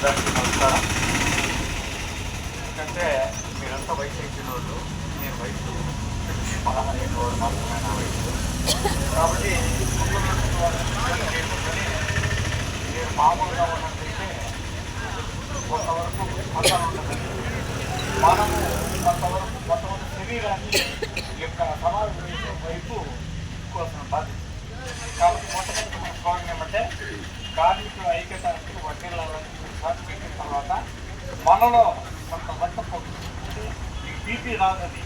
అందరికీ నమస్కారం. ఎందుకంటే మీరంతా వయసు ఎక్కిన వాళ్ళు, నేను వయసు 15 మాత్రమే నా వయసు. కాబట్టి నేను మామూలుగా ఉన్నట్లయితే కొంతవరకు అంతా ఉంటుందండి. మనము కొంతవరకు శరీరాన్ని ఈ యొక్క సమాజ వైపు కోసిన బాధ్యత. కాబట్టి మొట్టమొదటి మన స్లోగన్ ఏమంటే కార్మికుల ఐక్యత వర్తిల్లాలని పెట్టిన తర్వాత మనలో కొంత రక్తం పోతుంది. ఈ బీపీ రాదని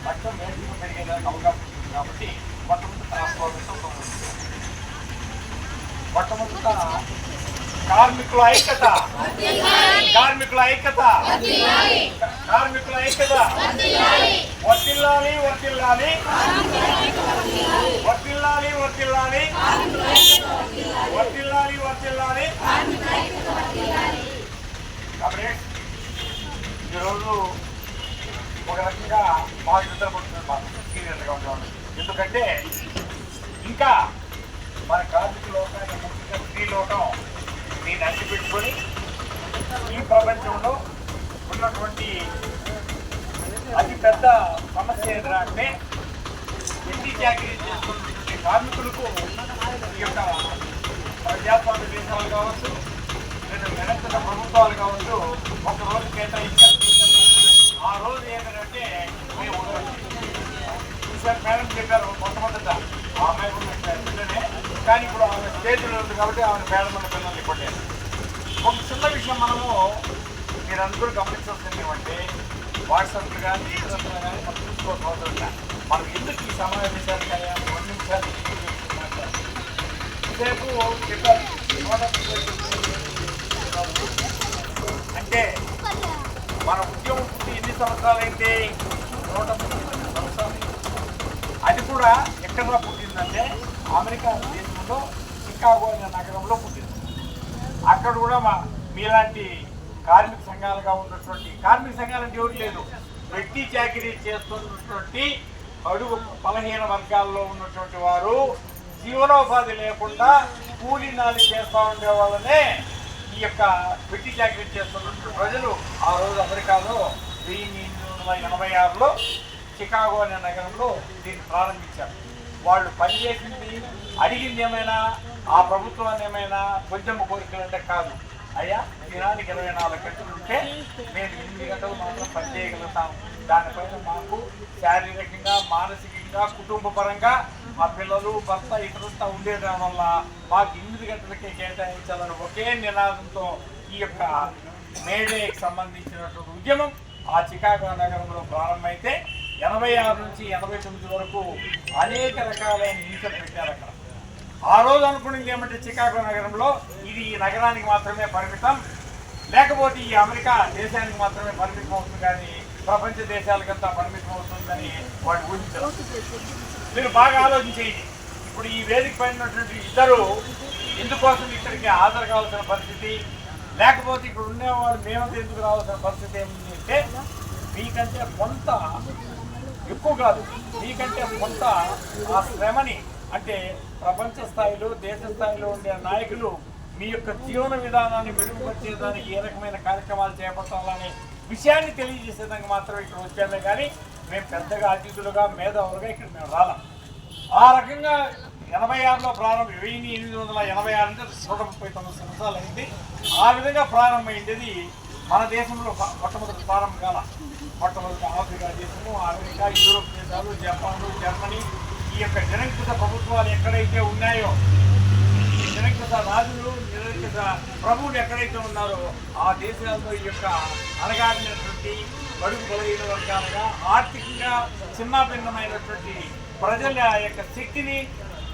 రక్తం వేడిగా పెరిగేదానికి అవకాశం ఉంటుంది. కాబట్టి మొట్టమొదటి ఆ స్లోగన్తో మొట్టమొదట కార్మికుల ఐక్యత, కార్మికుల ఐక్యత, కార్మికుల ఐక్యత వర్తిల్లాలి, వర్తిల్లాలి, వర్తిల్లాలి, వర్తిల్లాలి, వర్తిల్లాలి, వర్తిల్లాలి. కాబట్టి ఈరోజు ఒక రకంగా బాగా నిద్రపడుతుంది మాకు సీనియర్గా ఉండేవాళ్ళు. ఎందుకంటే ఇంకా మన కార్మిక లోకాన్ని ముఖ్యంగా స్త్రీ లోకం దీన్ని అడ్డుపెట్టుకొని ఈ ప్రపంచంలో ఉన్నటువంటి అతి పెద్ద సమస్య ఏంటంటే వెట్టి చాకరీ చేస్తున్నటువంటి కార్మికులకు ఈ యొక్క ప్రజాస్వామ్య దేశాలు కావచ్చు, లేదా నిరంతర ప్రభుత్వాలు కావచ్చు, ఒక రోజు కేటాయించారు. ఆ రోజు ఏంటంటే మేము సార్ మేడం చెప్పారు మొట్టమొదట ఆ అమ్మాయి పిల్లనే, కానీ ఇప్పుడు ఆమె స్టేజ్లో ఉంది కాబట్టి ఆమె మేడం అన్న పిల్లల్ని కొట్టారు. ఒక చిన్న విషయం మనము మీరందరూ గమనించాల్సింది ఏమంటే వాట్సాప్లు కానీ ఇతరులు కానీ మనం చూసుకోవాల్సిన అవసరం లేదు. మనం ఎందుకు ఈ సమావేశాలు కానీ 2 నిమిషాలు రేపు చెప్పారు అంటే మన ఉద్యమం పుట్టి ఎన్ని సంవత్సరాలైతే 130 సంవత్సరాలు. అది కూడా ఎక్కడ పుట్టిందంటే అమెరికా దేశంలో చికాగో అనే నగరంలో పుట్టింది. అక్కడ కూడా మీలాంటి కార్మిక సంఘాలుగా ఉన్నటువంటి కార్మిక సంఘాలు అంటే ఎవరు లేదు, వెట్టి చాకరీ చేస్తున్నటువంటి అడుగు బలహీన వర్గాల్లో ఉన్నటువంటి వారు జీవనోపాధి లేకుండా కూలీ నాలి చేస్తూ ఉండే వాళ్ళనే ఈ యొక్క వెట్టి చాకరీ చేస్తున్నటువంటి ప్రజలు ఆ రోజు అమెరికాలో 1886లో చికాగో అనే నగరంలో దీన్ని ప్రారంభించారు. వాళ్ళు పనిచేసింది అడిగింది ఏమైనా ఆ ప్రభుత్వాన్ని ఏమైనా కొంచెం కోరికలంటే కాదు, అయ్యా దినానికి 24 గంటలు ఉంటే మేము 8 గంటలు మాత్రం పనిచేయగలుగుతాం. దానిపైన మాకు శారీరకంగా, మానసికంగా, కుటుంబ పరంగా మా పిల్లలు, భర్త ఇతరులతో ఉండేయడం వల్ల మాకు 8 గంటలకే కేటాయించాలని ఒకే నినాదంతో ఈ యొక్క మేడేకి సంబంధించినటువంటి ఉద్యమం ఆ చికాగో నగరంలో ప్రారంభమైతే 86 నుంచి 89 వరకు అనేక రకాలైన హింసలు పెట్టారు అక్కడ. ఆ రోజు అనుకున్నది ఏమంటే చికాగో నగరంలో ఇది ఈ నగరానికి మాత్రమే పరిమితం, లేకపోతే ఈ అమెరికా దేశానికి మాత్రమే పరిమితం అవుతుంది, కానీ ప్రపంచ దేశాలకంతా పరిమితం అవుతుందని వాళ్ళు ఊహించారు. మీరు బాగా ఆలోచించేయండి. ఇప్పుడు ఈ వేదిక పైన ఉన్నటువంటి ఇద్దరు ఎందుకోసం ఇక్కడికి హాజరు కావాల్సిన పరిస్థితి, లేకపోతే ఇక్కడ ఉండేవాళ్ళు మేమంతా ఎందుకు రావాల్సిన పరిస్థితి ఏమిటి అంటే మీకంటే కొంత ఎక్కువ కాదు, మీకంటే కొంత ఆ శ్రమని అంటే ప్రపంచ స్థాయిలో, దేశ స్థాయిలో ఉండే నాయకులు మీ యొక్క జీవన విధానాన్ని మెరుగుపరిచేదానికి ఏ రకమైన కార్యక్రమాలు చేపట్టాలనే విషయాన్ని తెలియజేసేదానికి మాత్రమే ఇక్కడ వచ్చామే, కానీ మేము పెద్దగా అతిథులుగా మేధావులుగా ఇక్కడ మేము రాలాం. ఆ రకంగా 86లో ప్రారంభం 1886 అంటే 139 సంవత్సరాలు అయింది. ఆ విధంగా ప్రారంభమైంది మన దేశంలో మొట్టమొదటి ప్రారంభం కాల. మొట్టమొదటి ఆఫ్రికా దేశము, అమెరికా, యూరోప్ దేశాలు, జపాన్, జర్మనీ ఈ యొక్క నిరంకుశ ప్రభుత్వాలు ఎక్కడైతే ఉన్నాయో, నిరంకుశ రాజులు, నిరంకుశ ప్రభువులు ఎక్కడైతే ఉన్నారో ఆ దేశాల్లో ఈ యొక్క అణగారినటువంటి బడుగు బలహీన వర్గాలుగా ఆర్థికంగా చిన్నాభిన్నమైనటువంటి ప్రజల యొక్క శక్తిని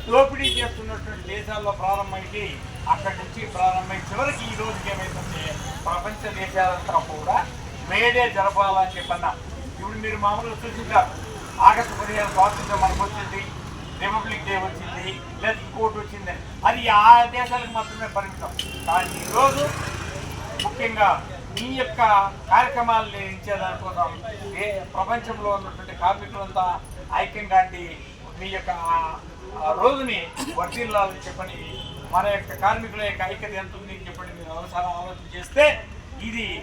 దోపిడీ చేస్తున్నటువంటి దేశాల్లో ప్రారంభమైంది. అక్కడి నుంచి ప్రారంభమై చివరికి ఈ రోజుకి ఏమైతుంటే ప్రపంచ దేశాలంతా కూడా మేడే జరపాలని చెప్పన్నా. ఇప్పుడు మీరు మామూలుగా చూసింటారు, ఆగస్టు 15 స్వాతంత్రం మనకు వచ్చింది, రిపబ్లిక్ డే వచ్చింది, లేదా ఇంకోటి వచ్చింది, అది ఆ దేశాలకు మాత్రమే పరిమితం. కానీ ఈరోజు ముఖ్యంగా మీ యొక్క కార్యక్రమాలు నిర్వహించేదానికోసం ప్రపంచంలో ఉన్నటువంటి కార్మికులంతా ఐక్యంగా మీ యొక్క రోజుని వర్ధిల్లాలని చెప్పని మన యొక్క కార్మికుల యొక్క ఐక్యత ఎంత ఉంది చెప్పండి. మీరు అవసరం ఆలోచన చేస్తే ఇది